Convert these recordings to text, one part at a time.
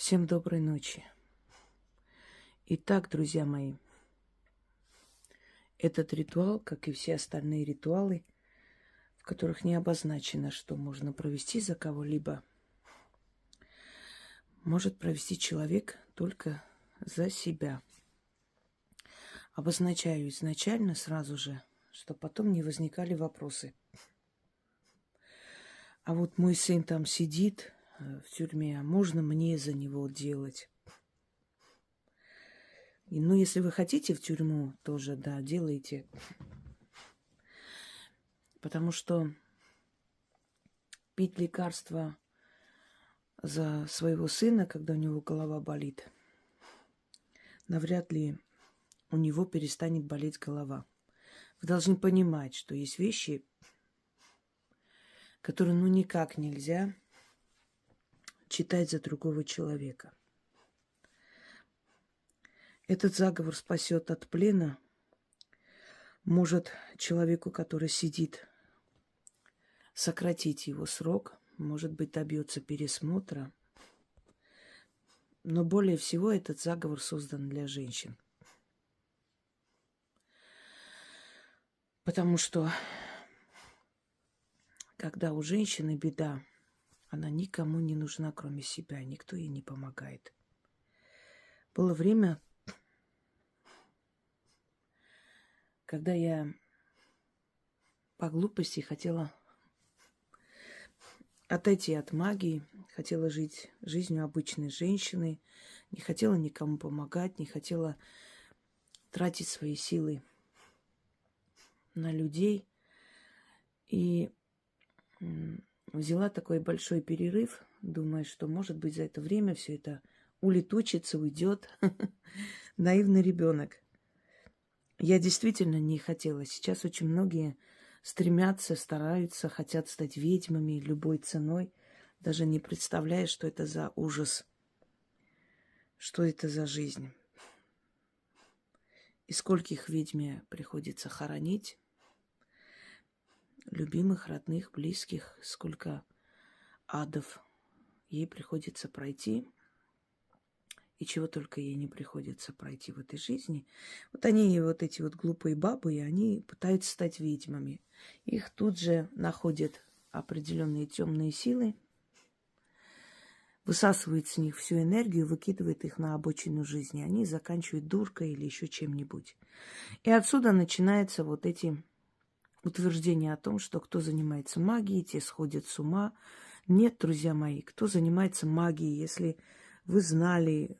Всем доброй ночи. Итак, друзья мои, этот ритуал, как и все остальные ритуалы, в которых не обозначено, что можно провести за кого-либо, может провести человек только за себя. Обозначаю изначально сразу же, чтобы потом не возникали вопросы. А вот мой сын там сидит в тюрьме, а можно мне за него делать? Ну, если вы хотите в тюрьму, тоже, да, делайте. Потому что пить лекарства за своего сына, когда у него голова болит, навряд ли у него перестанет болеть голова. Вы должны понимать, что есть вещи, которые никак нельзя читать за другого человека. Этот заговор спасет от плена, может человеку, который сидит, сократить его срок, может быть, добьется пересмотра. Но более всего этот заговор создан для женщин. Потому что, когда у женщины беда, она никому не нужна, кроме себя, никто ей не помогает. Было время, когда я по глупости хотела отойти от магии, хотела жить жизнью обычной женщины, не хотела никому помогать, не хотела тратить свои силы на людей. И взяла такой большой перерыв, думая, что, может быть, за это время все это улетучится, уйдет. Наивный ребенок. Я действительно не хотела. Сейчас очень многие стремятся, стараются, хотят стать ведьмами любой ценой, даже не представляя, что это за ужас, что это за жизнь. И скольких ведьме приходится хоронить, любимых, родных, близких, сколько адов ей приходится пройти, и чего только ей не приходится пройти в этой жизни. Вот они, вот эти вот глупые бабы, и они пытаются стать ведьмами. Их тут же находят определенные темные силы, высасывают с них всю энергию, выкидывают их на обочину жизни. Они заканчивают дуркой или еще чем-нибудь. И отсюда начинаются вот эти утверждения о том, что кто занимается магией, те сходят с ума. Нет, друзья мои, кто занимается магией, если вы знали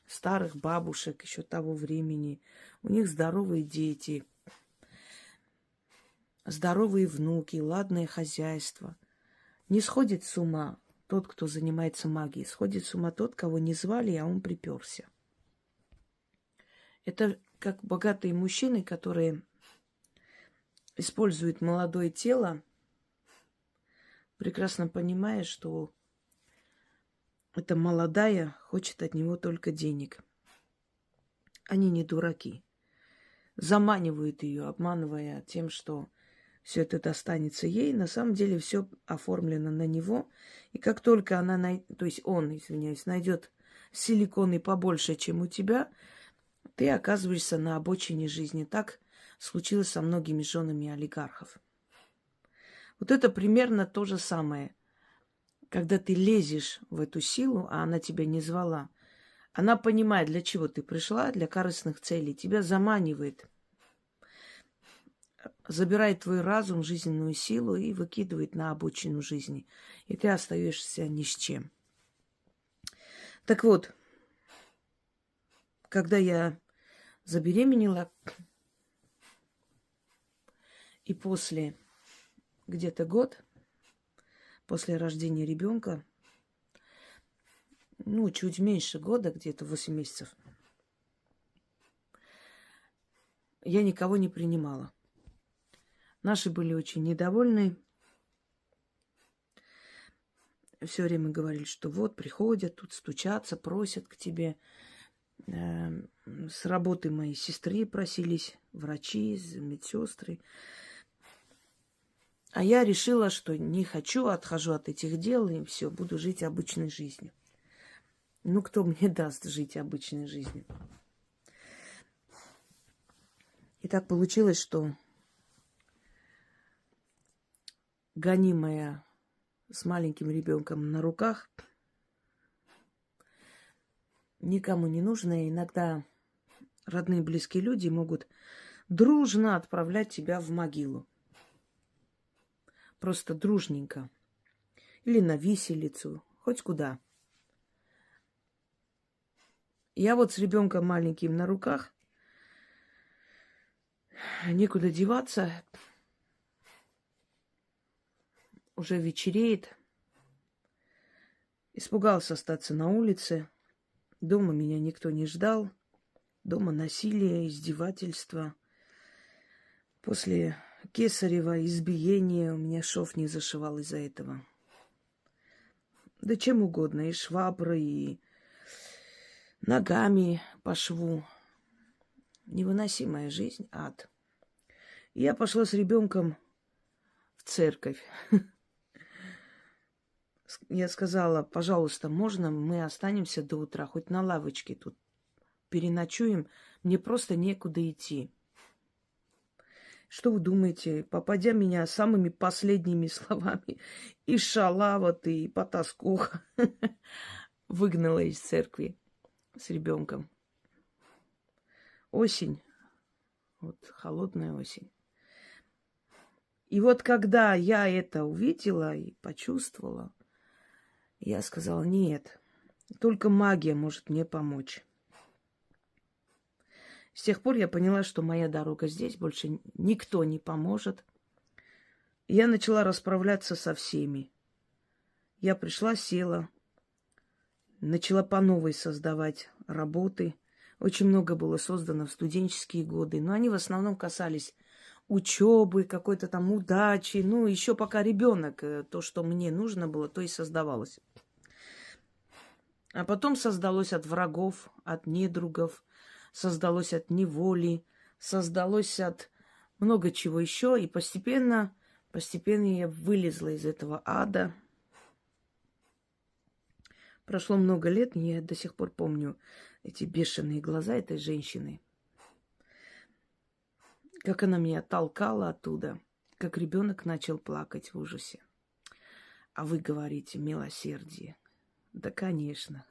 старых бабушек еще того времени, у них здоровые дети, здоровые внуки, ладное хозяйство. Не сходит с ума тот, кто занимается магией. Сходит с ума тот, кого не звали, а он приперся. Это как богатые мужчины, которые используют молодое тело, прекрасно понимая, что эта молодая хочет от него только денег. Они не дураки. Заманивают ее, обманывая тем, что все это достанется ей. На самом деле все оформлено на него. И как только она, то есть он, извиняюсь, найдет силиконы побольше, чем у тебя, ты оказываешься на обочине жизни. Так случилось со многими женами олигархов. Вот это примерно то же самое. Когда ты лезешь в эту силу, а она тебя не звала, она понимает, для чего ты пришла, для корыстных целей, тебя заманивает, забирает твой разум, жизненную силу и выкидывает на обочину жизни. И ты остаешься ни с чем. Так вот, когда я забеременела, и после где-то год, после рождения ребенка, чуть меньше года, где-то 8 месяцев, я никого не принимала. Наши были очень недовольны. Все время говорили, что вот приходят, тут стучатся, просят к тебе. С работы моей сестры просились врачи, медсестры. А я решила, что не хочу, отхожу от этих дел, и все, буду жить обычной жизнью. Ну, кто мне даст жить обычной жизнью? И так получилось, что гонимая с маленьким ребенком на руках, никому не нужная, иногда родные близкие люди могут дружно отправлять тебя в могилу. Просто дружненько. Или на виселицу, хоть куда. Я вот с ребенком маленьким на руках, некуда деваться, уже вечереет. Испугался остаться на улице. Дома меня никто не ждал. Дома насилие, издевательство. После кесарева избиения у меня шов не зашивал из-за этого. Да чем угодно, и швабры, и ногами по шву. Невыносимая жизнь, ад. Я пошла с ребенком в церковь. Я сказала: пожалуйста, можно мы останемся до утра, хоть на лавочке тут переночуем, мне просто некуда идти. Что вы думаете, попадя меня самыми последними словами и шалава ты, и потаскуха, выгнала из церкви с ребенком. Осень, вот холодная осень. И вот когда я это увидела и почувствовала, я сказала: нет, только магия может мне помочь. С тех пор я поняла, что моя дорога здесь, больше никто не поможет. И я начала расправляться со всеми. Я пришла, села, начала по новой создавать работы. Очень много было создано в студенческие годы, но они в основном касались учебы, какой-то там удачи. Ну, еще пока ребенок, то, что мне нужно было, то и создавалось. А потом создалось от врагов, от недругов, создалось от неволи, создалось от много чего еще. И постепенно я вылезла из этого ада. Прошло много лет, и я до сих пор помню эти бешеные глаза этой женщины. Как она меня толкала оттуда, как ребенок начал плакать в ужасе. А вы говорите: милосердие. Да, конечно.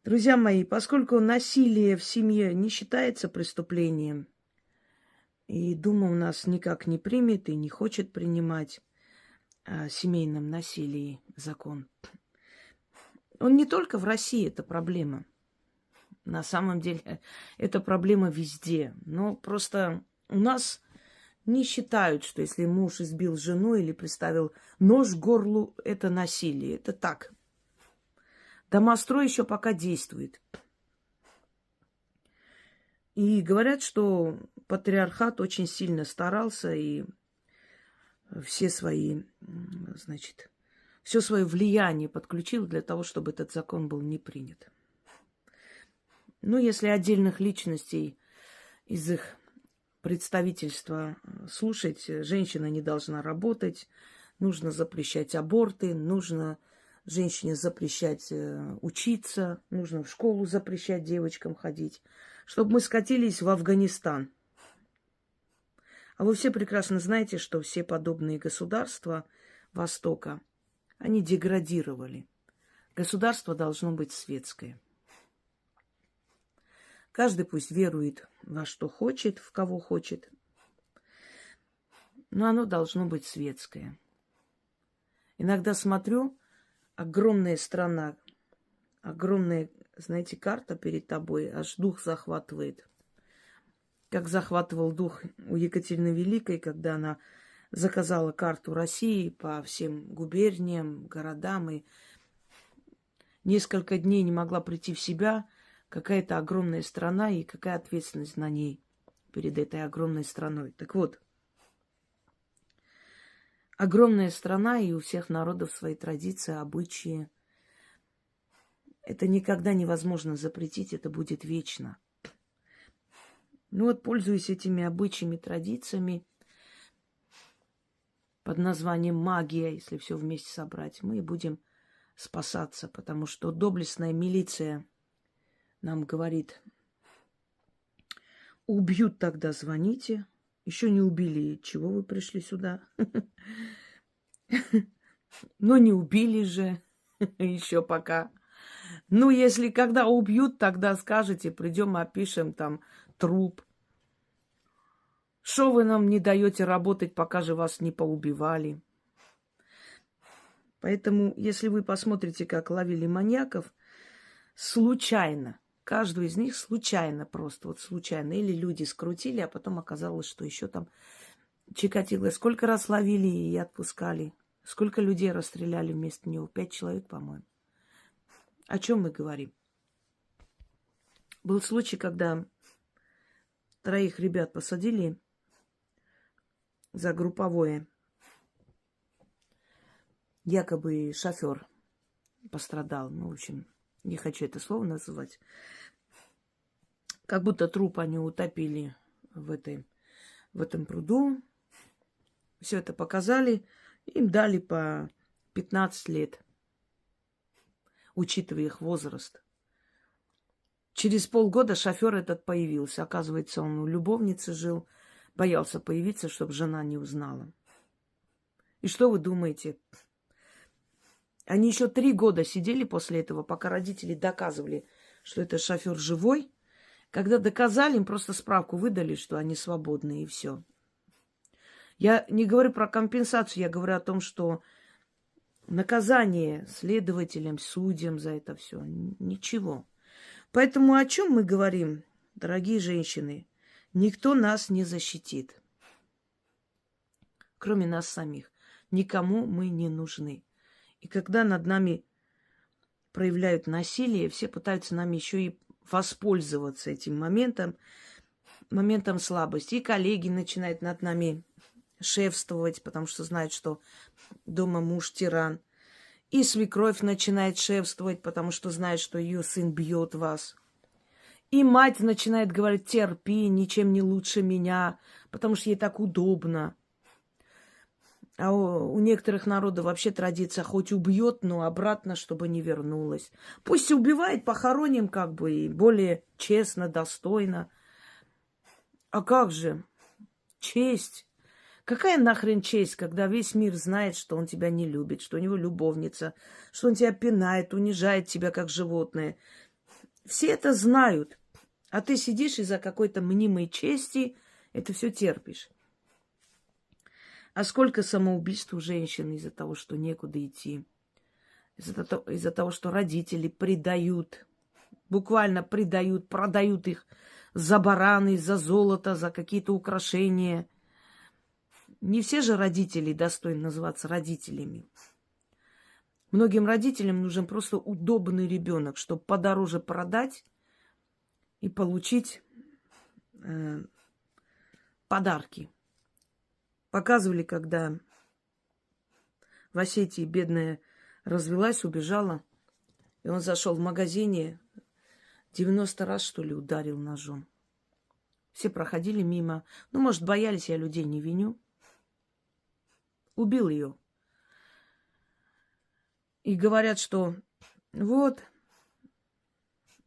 Друзья мои, поскольку насилие в семье не считается преступлением, и Дума у нас никак не примет и не хочет принимать о семейном насилии закон, он не только в России, это проблема. На самом деле, это проблема везде. Но просто у нас не считают, что если муж избил жену или приставил нож к горлу, это насилие. Это так. Домострой еще пока действует. И говорят, что патриархат очень сильно старался и все свои, значит, все свое влияние подключил для того, чтобы этот закон был не принят. Ну, если отдельных личностей из их представительства слушать, женщина не должна работать, нужно запрещать аборты, нужно женщине запрещать учиться, нужно в школу запрещать девочкам ходить, чтобы мы скатились в Афганистан. А вы все прекрасно знаете, что все подобные государства Востока, они деградировали. Государство должно быть светское. Каждый пусть верует во что хочет, в кого хочет, но оно должно быть светское. Иногда смотрю, огромная страна, огромная, знаете, карта перед тобой, аж дух захватывает. Как захватывал дух у Екатерины Великой, когда она заказала карту России по всем губерниям, городам, и несколько дней не могла прийти в себя. Какая-то огромная страна и какая ответственность на ней перед этой огромной страной. Так вот, огромная страна, и у всех народов свои традиции, обычаи. Это никогда невозможно запретить, это будет вечно. Ну вот, пользуясь этими обычаями, традициями, под названием магия, если все вместе собрать, мы будем спасаться, потому что доблестная милиция нам говорит: убьют, тогда звоните. Еще не убили, чего вы пришли сюда? Но не убили же еще пока. Ну, если когда убьют, тогда скажете, придем, опишем там труп. Что вы нам не даете работать, пока же вас не поубивали? Поэтому, если вы посмотрите, как ловили маньяков, случайно, каждого из них случайно просто, вот случайно. Или люди скрутили, а потом оказалось, что еще там Чикатило. Сколько раз ловили и отпускали. Сколько людей расстреляли вместо него? 5 человек, по-моему. О чем мы говорим? Был случай, когда 3 ребят посадили за групповое. Якобы шофер пострадал. Ну, в общем, не хочу это слово называть. Как будто труп они утопили в этом пруду. Все это показали. Им дали по 15 лет, учитывая их возраст. Через полгода шофер этот появился. Оказывается, он у любовницы жил. Боялся появиться, чтобы жена не узнала. И что вы думаете? Они еще 3 года сидели после этого, пока родители доказывали, что это шофер живой. Когда доказали, им просто справку выдали, что они свободны, и все. Я не говорю про компенсацию, я говорю о том, что наказание следователям, судьям за это все ничего. Поэтому о чем мы говорим, дорогие женщины? Никто нас не защитит, кроме нас самих. Никому мы не нужны. И когда над нами проявляют насилие, все пытаются нами еще и воспользоваться этим моментом слабости. И коллеги начинают над нами шефствовать, потому что знают, что дома муж тиран. И свекровь начинает шефствовать, потому что знает, что ее сын бьет вас. И мать начинает говорить: терпи, ничем не лучше меня, потому что ей так удобно. А у некоторых народов вообще традиция: хоть убьет, но обратно, чтобы не вернулась. Пусть убивает, похороним как бы, и более честно, достойно. А как же? Честь. Какая нахрен честь, когда весь мир знает, что он тебя не любит, что у него любовница, что он тебя пинает, унижает тебя как животное. Все это знают. А ты сидишь из-за какой-то мнимой чести, это все терпишь. А сколько самоубийств у женщин из-за того, что некуда идти. Из-за того, что родители предают, буквально предают, продают их за бараны, за золото, за какие-то украшения. Не все же родители достойны называться родителями. Многим родителям нужен просто удобный ребенок, чтобы подороже продать и получить подарки. Показывали, когда в Осетии бедная развелась, убежала, и он зашел в магазине, 90 раз, что ли, ударил ножом. Все проходили мимо. Ну, может, боялись, я людей не виню. Убил ее. И говорят, что вот,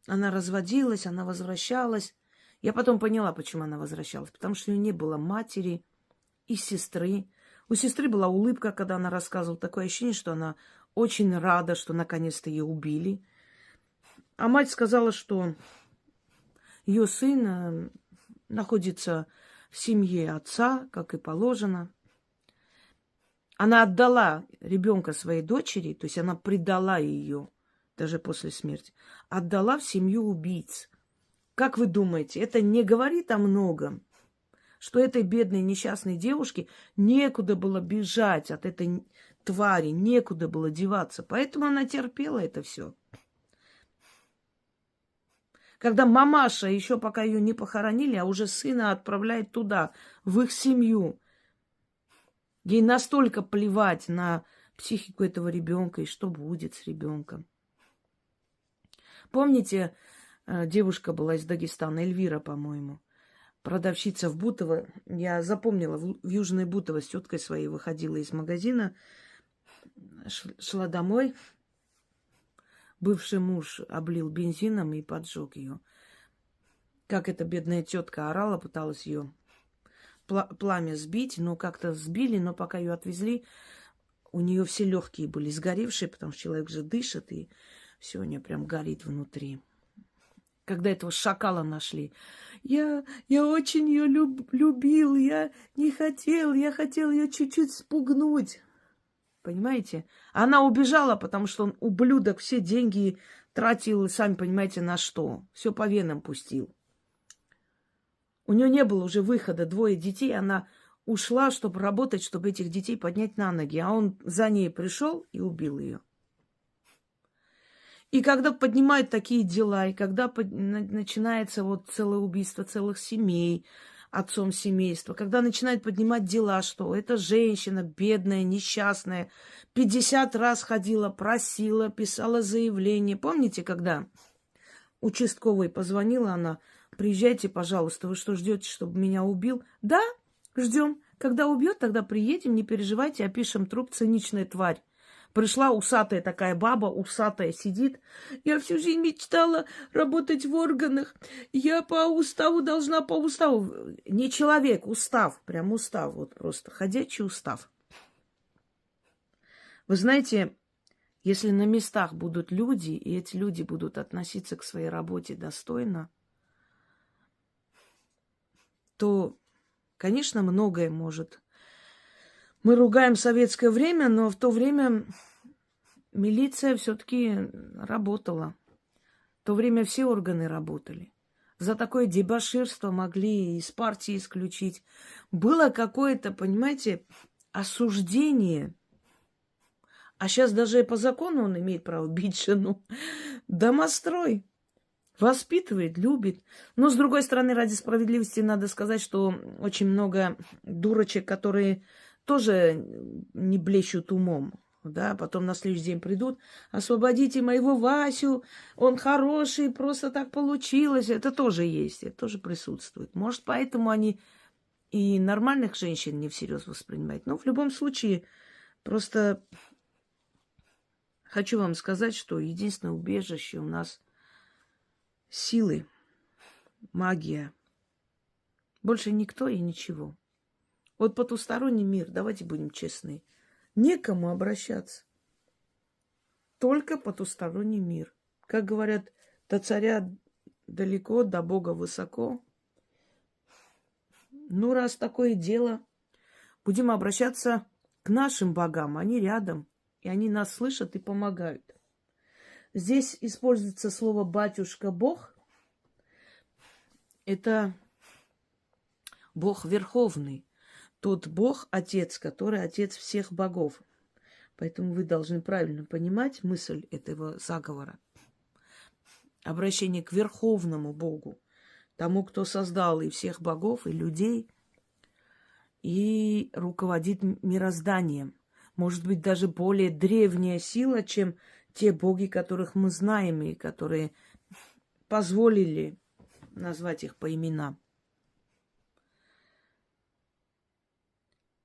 она разводилась, она возвращалась. Я потом поняла, почему она возвращалась. Потому что у нее не было матери и сестры. У сестры была улыбка, когда она рассказывала. Такое ощущение, что она очень рада, что наконец-то ее убили. А мать сказала, что ее сын находится в семье отца, как и положено. Она отдала ребенка своей дочери, то есть она предала ее даже после смерти, отдала в семью убийц. Как вы думаете, это не говорит о многом? Что этой бедной несчастной девушке некуда было бежать от этой твари, некуда было деваться. Поэтому она терпела это все. Когда мамаша, еще пока ее не похоронили, а уже сына отправляет туда, в их семью. Ей настолько плевать на психику этого ребенка и что будет с ребенком. Помните, девушка была из Дагестана, Эльвира, по-моему, продавщица в Бутово. Я запомнила, в Южное Бутово с теткой своей выходила из магазина, шла домой. бывший муж облил бензином и поджег ее. Как эта бедная тетка орала, пыталась ее пламя сбить, но как-то сбили, но пока ее отвезли, у нее все легкие были сгоревшие, потому что человек же дышит, и все у нее прям горит внутри. Когда этого шакала нашли, я очень ее любил, я не хотел, я хотел ее чуть-чуть спугнуть. Понимаете? Она убежала, потому что он, ублюдок, все деньги тратил, сами понимаете, на что. Все по венам пустил. У нее не было уже выхода, 2 детей, она ушла, чтобы работать, чтобы этих детей поднять на ноги. А он за ней пришел и убил ее. И когда поднимают такие дела, и когда начинается вот целое убийство целых семей, отцом семейства, когда начинают поднимать дела, что эта женщина бедная, несчастная, 50 раз ходила, просила, писала заявление. Помните, когда участковой позвонила она: приезжайте, пожалуйста, вы что, ждете, чтобы меня убил? Да, ждем. Когда убьет, тогда приедем, не переживайте, опишем труп, циничная тварь. Пришла усатая такая баба, усатая сидит. Я всю жизнь мечтала работать в органах. Я по уставу должна, по уставу. Не человек, устав, прям устав, вот просто ходячий устав. Вы знаете, если на местах будут люди, и эти люди будут относиться к своей работе достойно, то, конечно, многое может. Мы ругаем советское время, но в то время милиция все-таки работала. В то время все органы работали. За такое дебоширство могли из партии исключить. Было какое-то, понимаете, осуждение. А сейчас даже по закону он имеет право бить жену. Домострой. Воспитывает, любит. Но, с другой стороны, ради справедливости надо сказать, что очень много дурочек, которые тоже не блещут умом. Да, потом на следующий день придут: освободите моего Васю, он хороший, просто так получилось. Это тоже есть, это тоже присутствует. Может, поэтому они и нормальных женщин не всерьез воспринимают. Но в любом случае, просто хочу вам сказать, что единственное убежище у нас силы, магия. Больше никто и ничего. Вот потусторонний мир, давайте будем честны, некому обращаться. Только потусторонний мир. Как говорят, до царя далеко, до Бога высоко. Ну, раз такое дело, будем обращаться к нашим богам. Они рядом, и они нас слышат и помогают. Здесь используется слово «батюшка Бог». Это Бог Верховный. Тот Бог, Отец, который Отец всех богов. Поэтому вы должны правильно понимать мысль этого заговора. Обращение к Верховному Богу, тому, кто создал и всех богов, и людей, и руководит мирозданием. Может быть, даже более древняя сила, чем те боги, которых мы знаем, и которые позволили назвать их по именам.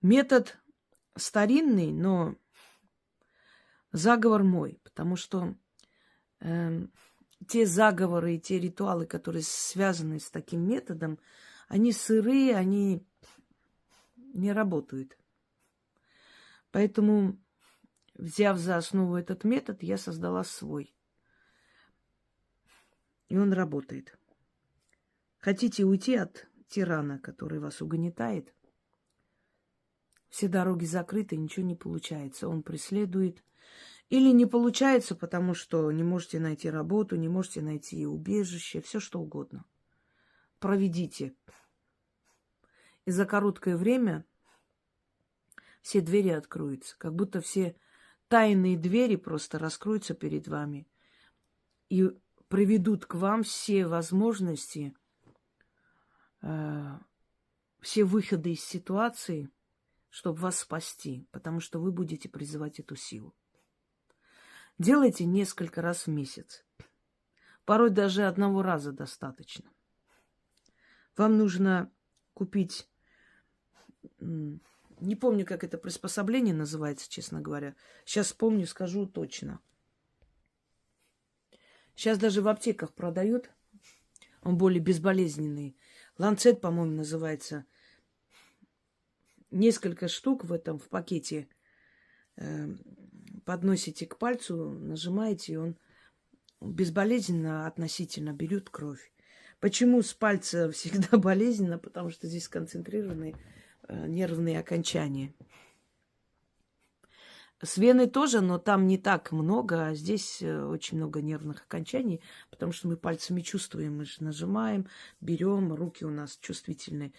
Метод старинный, но заговор мой, потому что те заговоры и те ритуалы, которые связаны с таким методом, они сырые, они не работают. Поэтому, взяв за основу этот метод, я создала свой. И он работает. Хотите уйти от тирана, который вас угнетает? Все дороги закрыты, ничего не получается. Он преследует. Или не получается, потому что не можете найти работу, не можете найти убежище, все что угодно. Проведите. И за короткое время все двери откроются. Как будто все тайные двери просто раскроются перед вами. И приведут к вам все возможности, все выходы из ситуации, чтобы вас спасти, потому что вы будете призывать эту силу. Делайте несколько раз в месяц. Порой даже одного раза достаточно. Вам нужно купить, не помню, как это приспособление называется, честно говоря. Сейчас вспомню, скажу точно. Сейчас даже в аптеках продают. Он более безболезненный. Ланцет, по-моему, называется. Несколько штук в пакете подносите к пальцу, нажимаете, и он безболезненно относительно берет кровь. Почему с пальца всегда болезненно? Потому что здесь сконцентрированы нервные окончания. С вены тоже, но там не так много, а здесь очень много нервных окончаний, потому что мы пальцами чувствуем, мы же нажимаем, берем, руки у нас чувствительные.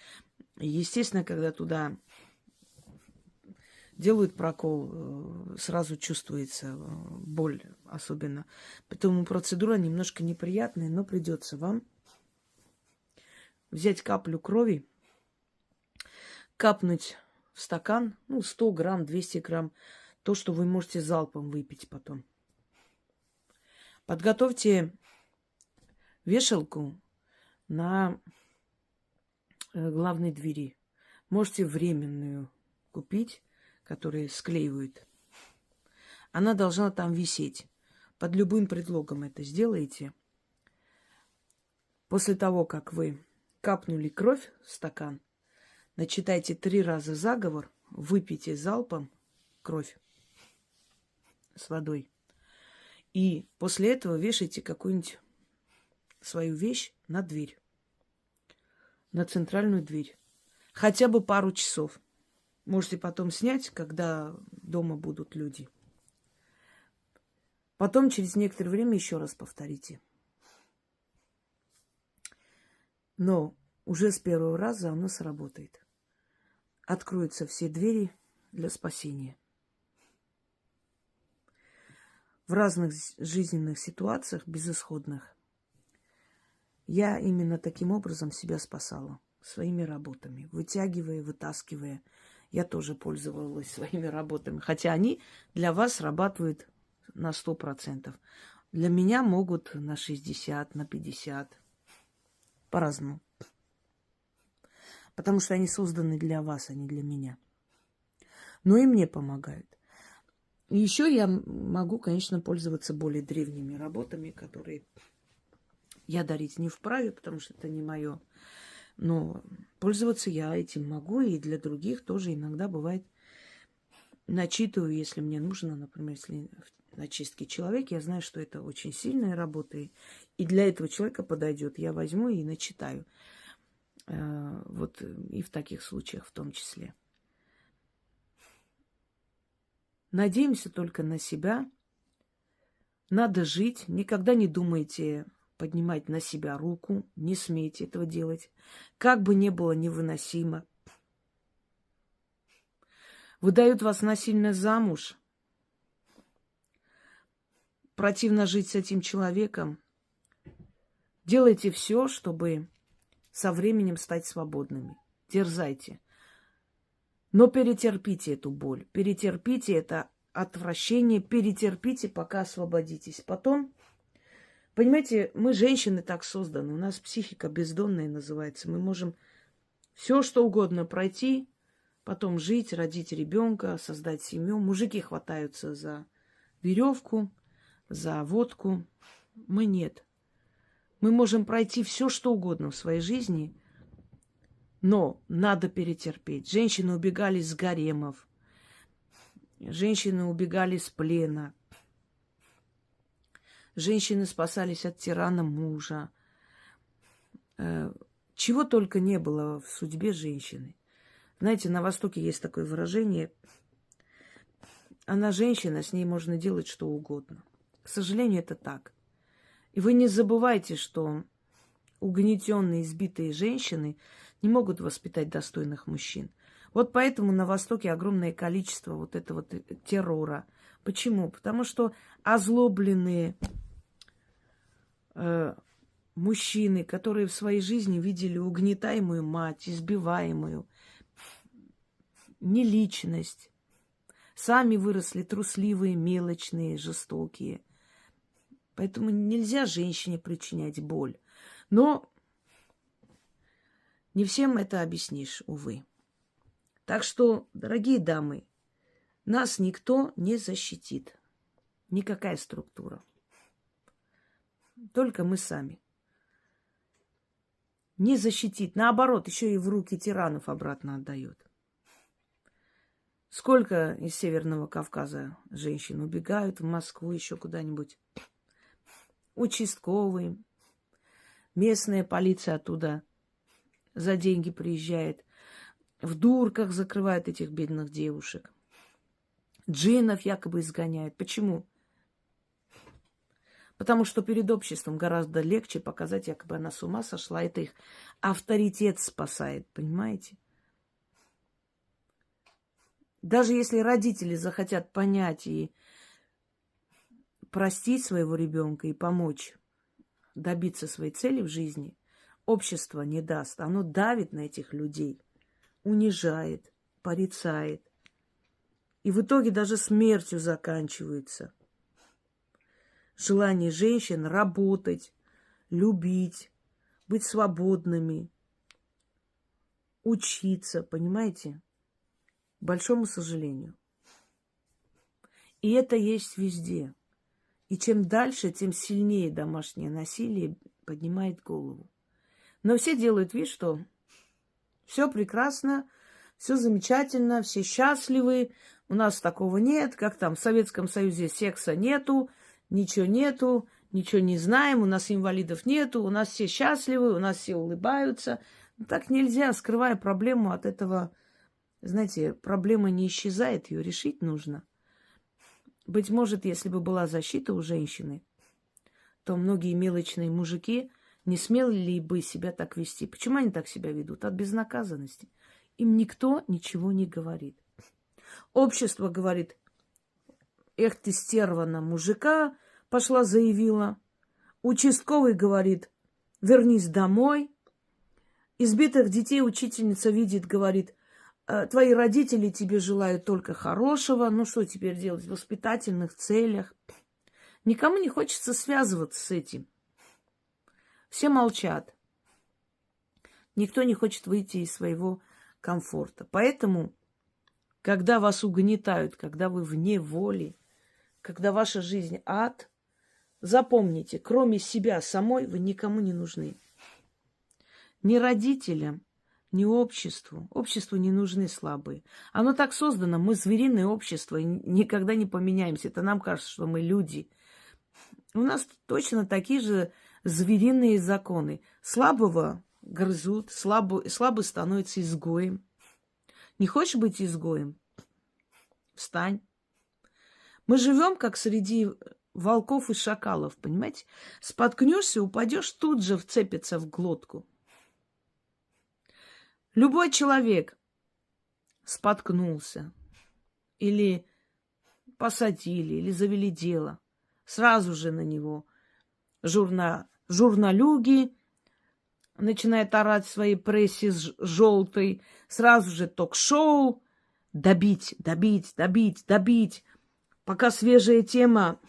И, естественно, когда туда делают прокол, сразу чувствуется боль особенно. Поэтому процедура немножко неприятная, но придется вам взять каплю крови, капнуть в стакан, 100 грамм, 200 грамм, то, что вы можете залпом выпить потом. Подготовьте вешалку на главной двери. Можете временную купить, которые склеивают. Она должна там висеть. Под любым предлогом это сделаете. После того, как вы капнули кровь в стакан, начитайте 3 раза заговор, выпейте залпом кровь с водой. И после этого вешайте какую-нибудь свою вещь на дверь. На центральную дверь. Хотя бы пару часов. Можете потом снять, когда дома будут люди. Потом через некоторое время еще раз повторите. Но уже с первого раза оно сработает. Откроются все двери для спасения. В разных жизненных ситуациях, безысходных, я именно таким образом себя спасала. Своими работами. Вытягивая, вытаскивая. Я тоже пользовалась своими работами. Хотя они для вас срабатывают на 100%. Для меня могут на 60, на 50. По-разному. Потому что они созданы для вас, а не для меня. Но и мне помогают. И еще я могу, конечно, пользоваться более древними работами, которые я дарить не вправе, потому что это не мое. Но пользоваться я этим могу, и для других тоже иногда бывает. Начитываю, если мне нужно, например, если на чистке человек, я знаю, что это очень сильная работа, и для этого человека подойдет. Я возьму и начитаю. Вот и в таких случаях в том числе. Надеемся только на себя. Надо жить. Никогда не думайте поднимать на себя руку. Не смейте этого делать. Как бы ни было невыносимо. Выдают вас насильно замуж. Противно жить с этим человеком. Делайте все, чтобы со временем стать свободными. Дерзайте. Но перетерпите эту боль, перетерпите это отвращение, перетерпите, пока освободитесь. Потом, понимаете, мы, женщины, так созданы, у нас психика бездонная называется. Мы можем все, что угодно пройти, потом жить, родить ребенка, создать семью. Мужики хватаются за веревку, за водку. Мы нет. Мы можем пройти все, что угодно в своей жизни, но надо перетерпеть. Женщины убегали с гаремов. Женщины убегали с плена. Женщины спасались от тирана мужа. Чего только не было в судьбе женщины. Знаете, на Востоке есть такое выражение. Она женщина, с ней можно делать что угодно. К сожалению, это так. И вы не забывайте, что угнетенные, избитые женщины не могут воспитать достойных мужчин. Вот поэтому на Востоке огромное количество вот этого террора. Почему? Потому что озлобленные мужчины, которые в своей жизни видели угнетаемую мать, избиваемую, неличность, сами выросли трусливые, мелочные, жестокие. Поэтому нельзя женщине причинять боль. Но не всем это объяснишь, увы. Так что, дорогие дамы, нас никто не защитит. Никакая структура. только мы сами. Не защитить. Наоборот, еще и в руки тиранов обратно отдает. Сколько из Северного Кавказа женщин убегают в Москву, еще куда-нибудь. Участковые, местная полиция оттуда за деньги приезжает. В дурках закрывают этих бедных девушек. Джиннов якобы изгоняют. Почему? Потому что перед обществом гораздо легче показать, якобы она с ума сошла. Это их авторитет спасает, понимаете? Даже если родители захотят понять и простить своего ребенка и помочь добиться своей цели в жизни, общество не даст. Оно давит на этих людей, унижает, порицает. И в итоге даже смертью заканчивается. Желание женщин работать, любить, быть свободными, учиться, понимаете? К большому сожалению. И это есть везде. И чем дальше, тем сильнее домашнее насилие поднимает голову. Но все делают вид, что все прекрасно, все замечательно, все счастливы, у нас такого нет, как там в Советском Союзе секса нету, ничего не знаем, у нас инвалидов нету, у нас все счастливы, у нас все улыбаются. Так нельзя, скрывая проблему от этого, знаете, проблема не исчезает, ее решить нужно. Быть может, если бы была защита у женщины, то многие мелочные мужики не смели бы себя так вести. Почему они так себя ведут? От безнаказанности. Им никто ничего не говорит. Общество говорит: эх ты, стерва, на мужика пошла, заявила. Участковый говорит: вернись домой. Избитых детей учительница видит, говорит: твои родители тебе желают только хорошего. Ну что теперь делать в воспитательных целях? Никому не хочется связываться с этим. Все молчат. Никто не хочет выйти из своего комфорта. Поэтому, когда вас угнетают, когда вы вне воли, когда ваша жизнь ад, запомните, кроме себя самой вы никому не нужны. Ни родителям, ни обществу. Обществу не нужны слабые. Оно так создано, мы звериное общество, и никогда не поменяемся. Это нам кажется, что мы люди. У нас точно такие же звериные законы. Слабого грызут, слабый становится изгоем. Не хочешь быть изгоем? Встань. Мы живем как среди волков и шакалов, понимаете? Споткнешься, упадешь, тут же вцепится в глотку. Любой человек споткнулся, или посадили, или завели дело, сразу же на него журналюги начинают орать в своей прессе желтой, сразу же ток-шоу, добить, пока свежая тема,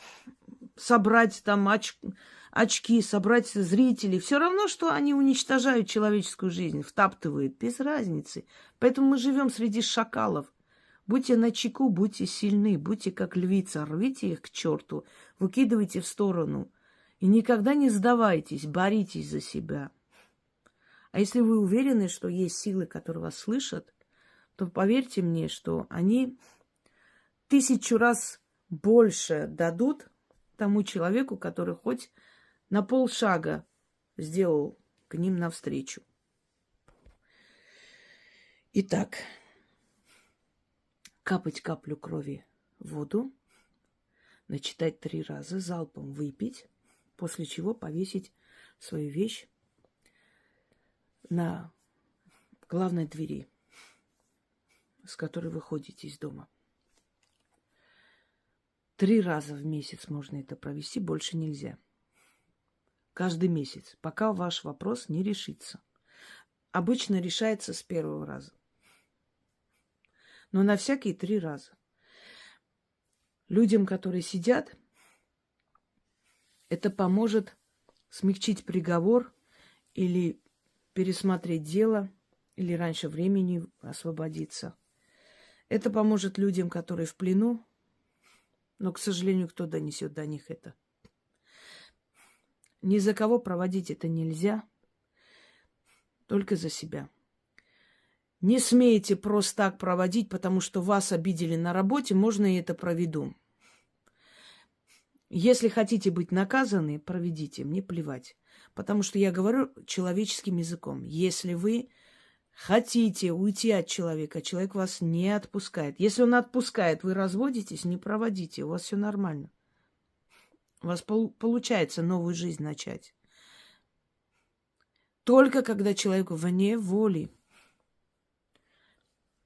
собрать там очки, собрать зрителей. Все равно, что они уничтожают человеческую жизнь, втаптывают, без разницы. Поэтому мы живем среди шакалов. Будьте начеку, будьте сильны, будьте как львица, рвите их к черту, выкидывайте в сторону. И никогда не сдавайтесь, боритесь за себя. А если вы уверены, что есть силы, которые вас слышат, то поверьте мне, что они 1000 раз больше дадут тому человеку, который хоть на полшага сделал к ним навстречу. Итак, капать каплю крови в воду, начитать 3 раза, залпом выпить, после чего повесить свою вещь на главной двери, с которой вы ходите из дома. 3 раза в месяц можно это провести, больше нельзя. Каждый месяц, пока ваш вопрос не решится. Обычно решается с 1-го раза. Но на всякие 3 раза. Людям, которые сидят, это поможет смягчить приговор или пересмотреть дело, или раньше времени освободиться. Это поможет людям, которые в плену, но, к сожалению, кто донесет до них это? Ни за кого проводить это нельзя, только за себя. Не смейте просто так проводить, потому что вас обидели на работе, можно и это проведу. Если хотите быть наказаны, проведите, мне плевать. Потому что я говорю человеческим языком. Если вы хотите уйти от человека, человек вас не отпускает. Если он отпускает, вы разводитесь, не проводите, у вас все нормально. У вас получается новую жизнь начать. Только когда человеку вне воли.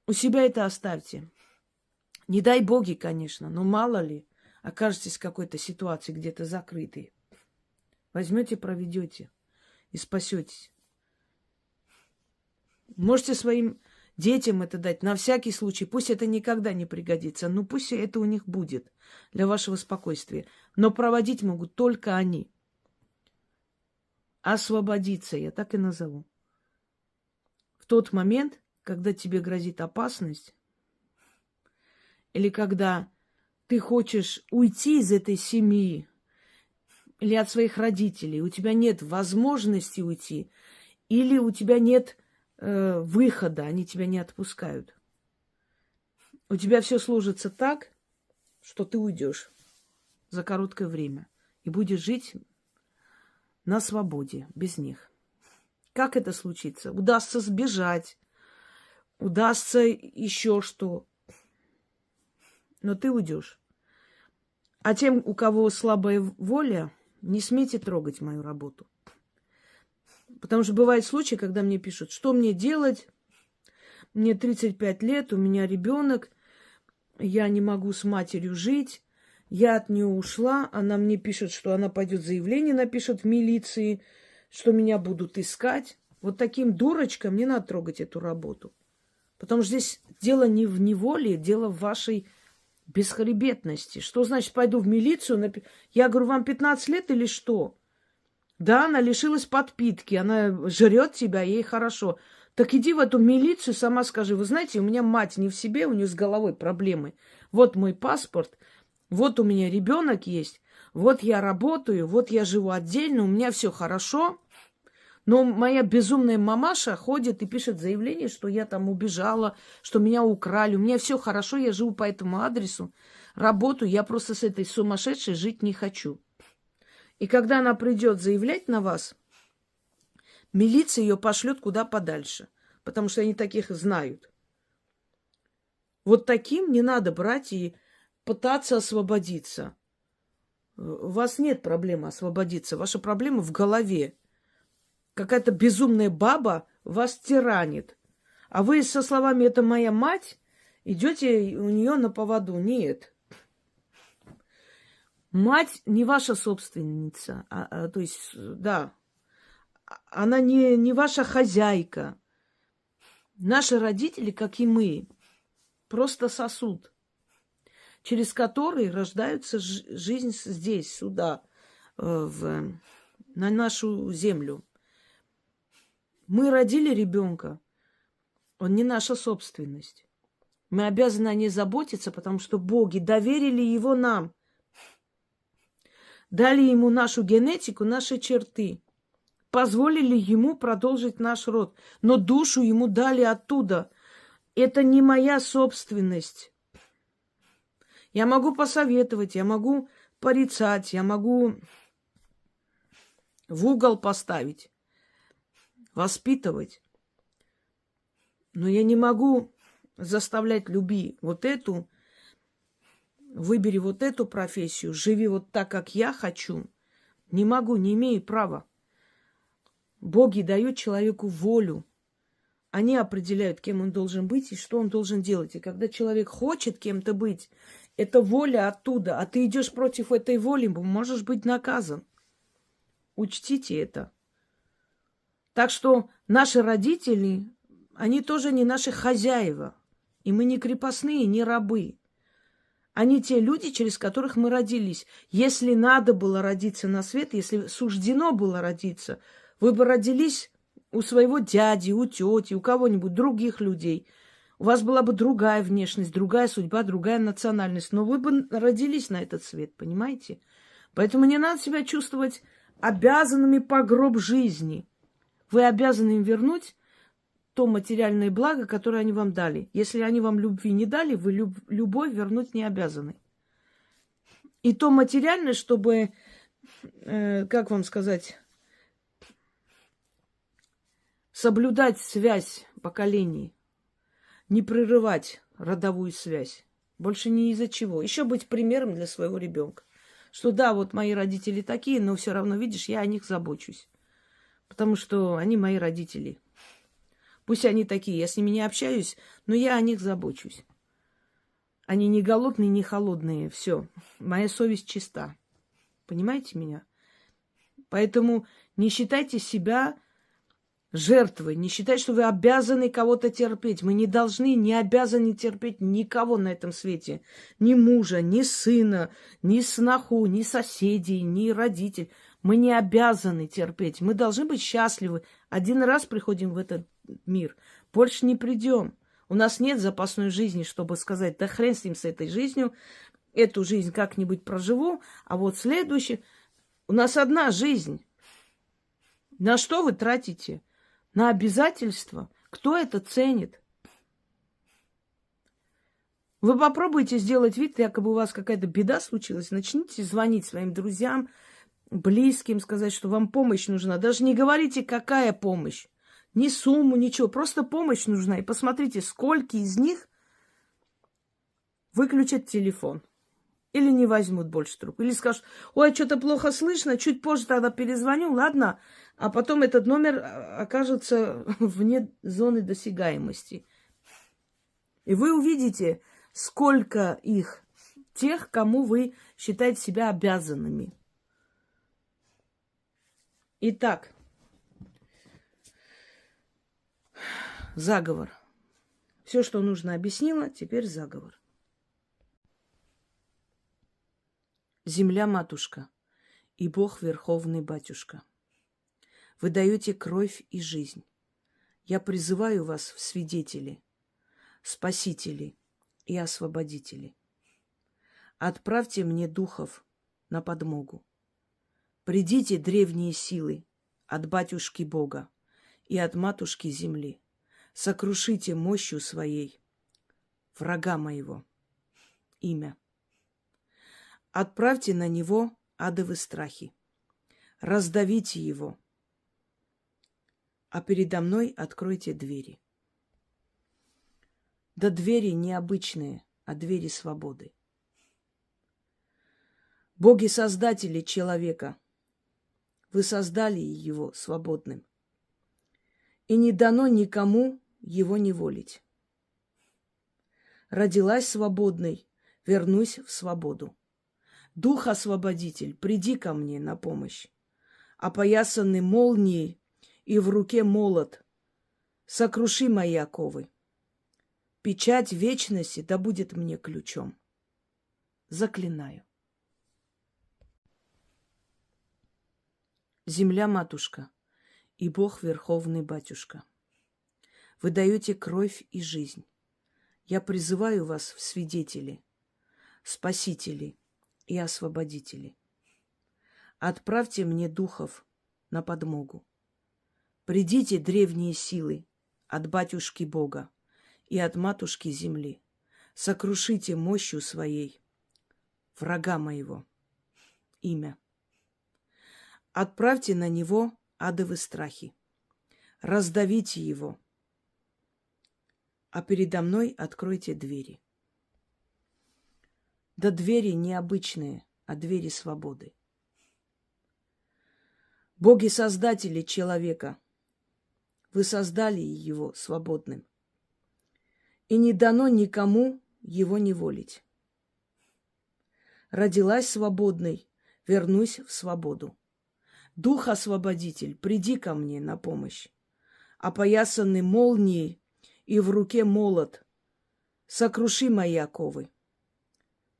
У себя это оставьте. Не дай боги, конечно, но мало ли, окажетесь в какой-то ситуации где-то закрытой. Возьмете, проведете и спасетесь. Можете своим детям это дать на всякий случай. Пусть это никогда не пригодится, но пусть это у них будет для вашего спокойствия. Но проводить могут только они. Освободиться, я так и назову. В тот момент, когда тебе грозит опасность, или когда ты хочешь уйти из этой семьи, или от своих родителей, у тебя нет возможности уйти, или у тебя нет выхода, они тебя не отпускают. У тебя все сложится так, что ты уйдешь за короткое время и будешь жить на свободе без них. Как это случится? Удастся сбежать, удастся еще что. Но ты уйдешь. А тем, у кого слабая воля, не смейте трогать мою работу. Потому что бывают случаи, когда мне пишут, что мне делать? Мне 35 лет, у меня ребенок, я не могу с матерью жить, я от нее ушла, она мне пишет, что она пойдет заявление напишет в милиции, что меня будут искать. Вот таким дурочкам не надо трогать эту работу. Потому что здесь дело не в неволе, дело в вашей бесхребетности. Что значит пойду в милицию? Я говорю, вам 15 лет или что? Да, она лишилась подпитки, она жрет тебя, ей хорошо. Так иди в эту милицию, сама скажи, вы знаете, у меня мать не в себе, у нее с головой проблемы. Вот мой паспорт, вот у меня ребенок есть, вот я работаю, вот я живу отдельно, у меня все хорошо. Но моя безумная мамаша ходит и пишет заявление, что я там убежала, что меня украли. У меня все хорошо, я живу по этому адресу, работаю, я просто с этой сумасшедшей жить не хочу. И когда она придет заявлять на вас, милиция ее пошлет куда подальше, потому что они таких знают. Вот таким не надо брать и пытаться освободиться. У вас нет проблемы освободиться, ваша проблема в голове. Какая-то безумная баба вас тиранит. А вы со словами «это моя мать» идете у нее на поводу. Нет. Мать не ваша собственница. То есть, да, она не ваша хозяйка. Наши родители, как и мы, просто сосуд, через который рождается жизнь здесь, сюда, на нашу землю. Мы родили ребенка, он не наша собственность. Мы обязаны о ней заботиться, потому что боги доверили его нам. Дали ему нашу генетику, наши черты. Позволили ему продолжить наш род. Но душу ему дали оттуда. Это не моя собственность. Я могу посоветовать, я могу порицать, я могу в угол поставить, воспитывать. Но я не могу заставлять люби вот эту, выбери вот эту профессию, живи вот так, как я хочу. Не могу, не имею права. Боги дают человеку волю. Они определяют, кем он должен быть и что он должен делать. И когда человек хочет кем-то быть, это воля оттуда, а ты идешь против этой воли, можешь быть наказан. Учтите это. Так что наши родители, они тоже не наши хозяева. И мы не крепостные, не рабы. Они те люди, через которых мы родились. Если надо было родиться на свет, если суждено было родиться, вы бы родились у своего дяди, у тети, у кого-нибудь, других людей. У вас была бы другая внешность, другая судьба, другая национальность. Но вы бы родились на этот свет, понимаете? Поэтому не надо себя чувствовать обязанными по гроб жизни. Вы обязаны им вернуть то материальное благо, которое они вам дали. Если они вам любви не дали, вы любовь вернуть не обязаны. И то материальное, чтобы, как вам сказать, соблюдать связь поколений, не прерывать родовую связь. Больше ни из-за чего. Еще быть примером для своего ребенка. Что да, вот мои родители такие, но все равно, видишь, я о них забочусь. Потому что они мои родители. Пусть они такие, я с ними не общаюсь, но я о них забочусь. Они не голодные, не холодные. Все. Моя совесть чиста. Понимаете меня? Поэтому не считайте себя жертвой. Не считайте, что вы обязаны кого-то терпеть. Мы не должны, не обязаны терпеть никого на этом свете. Ни мужа, ни сына, ни сноху, ни соседей, ни родителей. Мы не обязаны терпеть. Мы должны быть счастливы. Один раз приходим в этот мир. Больше не придем. У нас нет запасной жизни, чтобы сказать, да хрен с ним, с этой жизнью. Эту жизнь как-нибудь проживу, а вот следующую. У нас одна жизнь. На что вы тратите? На обязательства? Кто это ценит? Вы попробуйте сделать вид, якобы у вас какая-то беда случилась. Начните звонить своим друзьям, близким, сказать, что вам помощь нужна. Даже не говорите, какая помощь. Ни сумму, ничего. Просто помощь нужна. И посмотрите, сколько из них выключат телефон. Или не возьмут больше трубку. Или скажут, ой, что-то плохо слышно, чуть позже тогда перезвоню, ладно. А потом этот номер окажется вне зоны досягаемости. И вы увидите, сколько их, тех, кому вы считаете себя обязанными. Итак, заговор. Все, что нужно, объяснила, теперь заговор. Земля-матушка и Бог Верховный Батюшка. Вы даете кровь и жизнь. Я призываю вас в свидетели, спасители и освободители. Отправьте мне духов на подмогу. Придите, древние силы, от Батюшки Бога и от Матушки Земли. Сокрушите мощью своей врага моего. Имя. Отправьте на него адовые страхи. Раздавите его. А передо мной откройте двери. Да двери не обычные, а двери свободы. Боги-создатели человека, вы создали его свободным. И не дано никому его неволить. Родилась свободной, вернусь в свободу. Дух-освободитель, приди ко мне на помощь. Опоясанный молнией и в руке молот, сокруши мои оковы. Печать вечности да будет мне ключом. Заклинаю. Земля-матушка и Бог Верховный Батюшка. Вы даете кровь и жизнь. Я призываю вас в свидетели, спасители и освободители. Отправьте мне духов на подмогу. Придите, древние силы, от Батюшки Бога и от Матушки Земли. Сокрушите мощью своей врага моего. Имя. Отправьте на него адовые страхи. Раздавите его. А передо мной откройте двери. Да двери не обычные, а двери свободы. Боги-создатели человека, вы создали его свободным. И не дано никому его неволить. Родилась свободной, вернусь в свободу. Дух-освободитель, приди ко мне на помощь. Опоясанный молнией и в руке молот, сокруши мои оковы.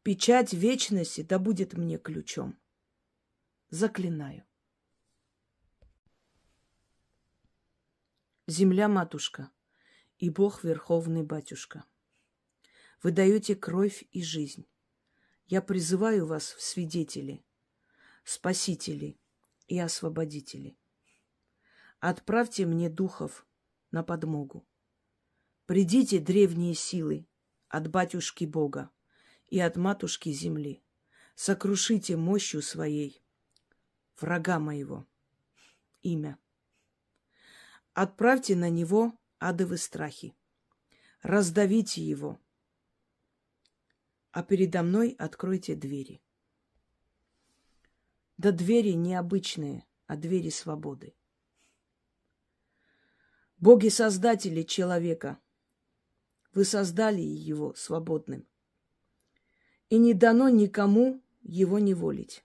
Печать вечности да будет мне ключом. Заклинаю. Земля-матушка и Бог Верховный Батюшка. Вы даете кровь и жизнь. Я призываю вас в свидетели, спасители и освободители. Отправьте мне духов на подмогу. Придите, древние силы, от батюшки Бога и от матушки земли. Сокрушите мощью своей врага моего. Имя. Отправьте на него адовы страхи. Раздавите его, а передо мной откройте двери. Да двери не обычные, а двери свободы. Боги-создатели человека, вы создали его свободным, и не дано никому его неволить.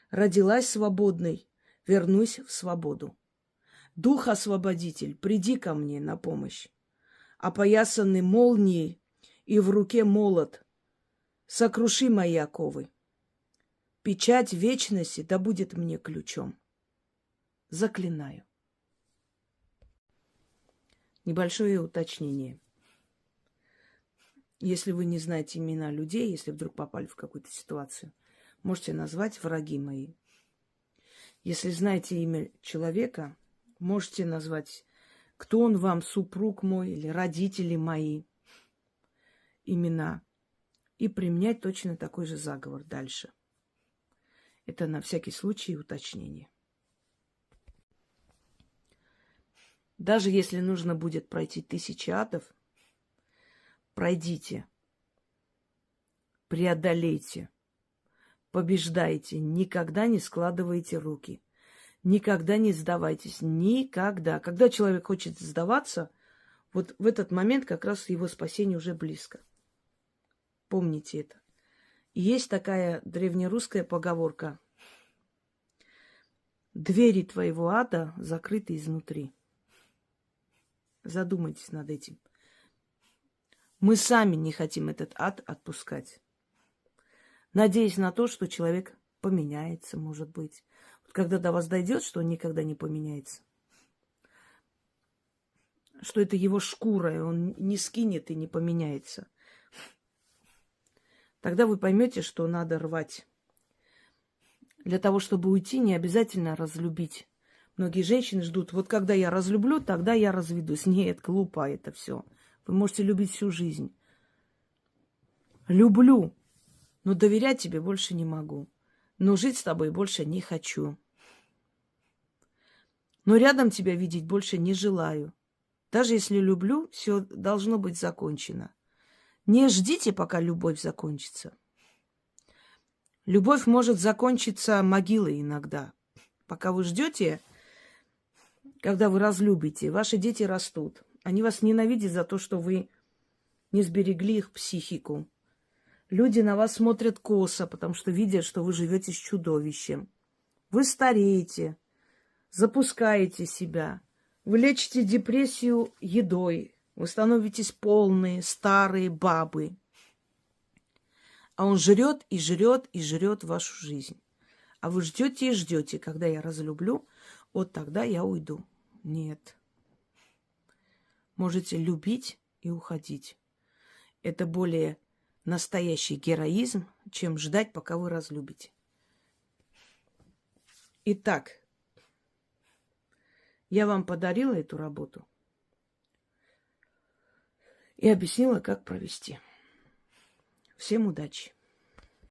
Родилась свободной, вернусь в свободу. Дух-освободитель, приди ко мне на помощь. Опоясанный молнией и в руке молот, сокруши мои оковы. Печать вечности да будет мне ключом. Заклинаю. Небольшое уточнение. Если вы не знаете имена людей, если вдруг попали в какую-то ситуацию, можете назвать враги мои. Если знаете имя человека, можете назвать, кто он вам, супруг мой или родители мои, имена, и применять точно такой же заговор дальше. Это на всякий случай уточнение. Даже если нужно будет пройти 1000 адов, пройдите, преодолейте, побеждайте, никогда не складывайте руки, никогда не сдавайтесь, никогда. Когда человек хочет сдаваться, вот в этот момент как раз его спасение уже близко. Помните это. И есть такая древнерусская поговорка: двери твоего ада закрыты изнутри. Задумайтесь над этим. Мы сами не хотим этот ад отпускать. Надеясь на то, что человек поменяется, может быть. Вот когда до вас дойдет, что он никогда не поменяется, что это его шкура, и он не скинет и не поменяется, тогда вы поймете, что надо рвать. Для того, чтобы уйти, не обязательно разлюбить. Многие женщины ждут, вот когда я разлюблю, тогда я разведусь. Нет, глупо это все. Вы можете любить всю жизнь. Люблю, но доверять тебе больше не могу. Но жить с тобой больше не хочу. Но рядом тебя видеть больше не желаю. Даже если люблю, все должно быть закончено. Не ждите, пока любовь закончится. Любовь может закончиться могилой иногда. Пока вы ждете, когда вы разлюбите, ваши дети растут. Они вас ненавидят за то, что вы не сберегли их психику. Люди на вас смотрят косо, потому что видят, что вы живете с чудовищем. Вы стареете, запускаете себя. Вы лечите депрессию едой. Вы становитесь полные, старые бабы. А он жрет и жрет и жрет вашу жизнь. А вы ждете и ждете, когда я разлюблю, вот тогда я уйду. Нет. Можете любить и уходить. Это более настоящий героизм, чем ждать, пока вы разлюбите. Итак, я вам подарила эту работу и объяснила, как провести. Всем удачи!